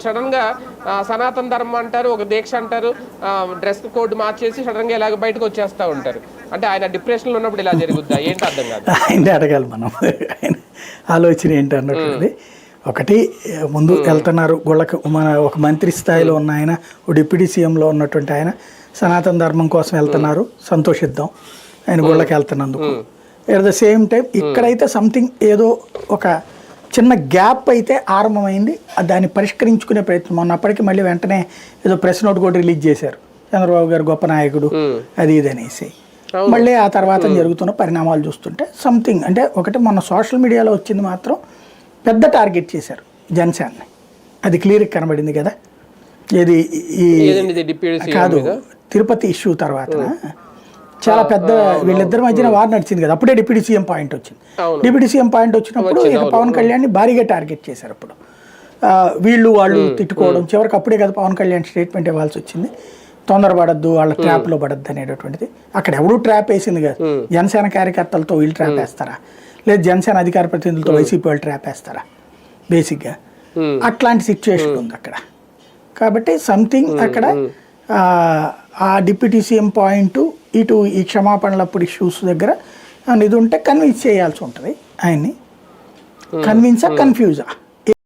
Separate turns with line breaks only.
Sudden గా సనాతన ధర్మం అంటారు, ఒక దీక్ష అంటారు, డ్రెస్ కోడ్ మార్చేసి సడన్ గా ఇలాగ బయటకు వచ్చేస్తా ఉంటారు. అంటే ఆయన డిప్రెషన్ లో ఉన్నప్పుడు ఇలా జరుగుద్దా ఏంటి అర్థం కాదు.
ఆయన అడగాలి మనం, ఆయన ఆలోచన ఏంటి అన్నటువంటిది. ఒకటి ముందు వెళ్తున్నారు గుళ్ళకు, మన ఒక మంత్రి స్థాయిలో ఉన్న ఆయన, ఒక డిప్యూటీ సీఎంలో ఉన్నటువంటి ఆయన సనాతన ధర్మం కోసం వెళ్తున్నారు, సంతోషిద్దాం ఆయన గుళ్ళకి వెళ్తున్నందుకు. ఎట్ ద సేమ్ టైం ఇక్కడైతే సంథింగ్ ఏదో ఒక చిన్న గ్యాప్ అయితే ఆరంభమైంది, దాన్ని పరిష్కరించుకునే ప్రయత్నం. మొన్నప్పటికీ మళ్ళీ వెంటనే ఏదో ప్రెస్ నోట్ కూడా రిలీజ్ చేశారు, చంద్రబాబు గారు గొప్ప నాయకుడు అది ఇది అనేసి. మళ్ళీ ఆ తర్వాత జరుగుతున్న పరిణామాలు చూస్తుంటే సంథింగ్ అంటే ఒకటి మొన్న సోషల్ మీడియాలో వచ్చింది మాత్రం పెద్ద టార్గెట్ చేశారు జనసేనని, అది క్లియర్గా కనబడింది కదా. ఏది కాదు, తిరుపతి ఇష్యూ తర్వాత చాలా పెద్ద వీళ్ళిద్దరి మధ్యన వార్ నడిచింది కదా, అప్పుడే డిప్యూటీ సీఎం పాయింట్ వచ్చింది. డిప్యూటీ సీఎం పాయింట్ వచ్చినప్పుడు ఇక పవన్ కళ్యాణ్ని భారీగా టార్గెట్ చేశారు. అప్పుడు వాళ్ళు తిట్టుకోవడం, చివరికి అప్పుడే కదా పవన్ కళ్యాణ్ స్టేట్మెంట్ ఇవ్వాల్సి వచ్చింది, తొందరపడద్దు వాళ్ళ ట్రాప్లో పడద్దు అనేటటువంటిది. అక్కడ ఎవడూ ట్రాప్ వేసింది కాదు, జనసేన కార్యకర్తలతో వీళ్ళు ట్రాప్ వేస్తారా, లేదు జనసేన అధికార ప్రతినిధులతో వైసీపీ వాళ్ళు ట్రాప్ వేస్తారా, బేసిక్గా అట్లాంటి సిచ్యువేషన్ ఉంది అక్కడ. కాబట్టి సంథింగ్ అక్కడ ఆ డిప్యూటీ సీఎం పాయింట్ ఇటు ఈ క్షమాపణలప్పుడు ఇష్యూస్ దగ్గర ఇది ఉంటే కన్విన్స్ చేయాల్సి ఉంటుంది ఆయన్ని. కన్విన్సా కన్ఫ్యూజా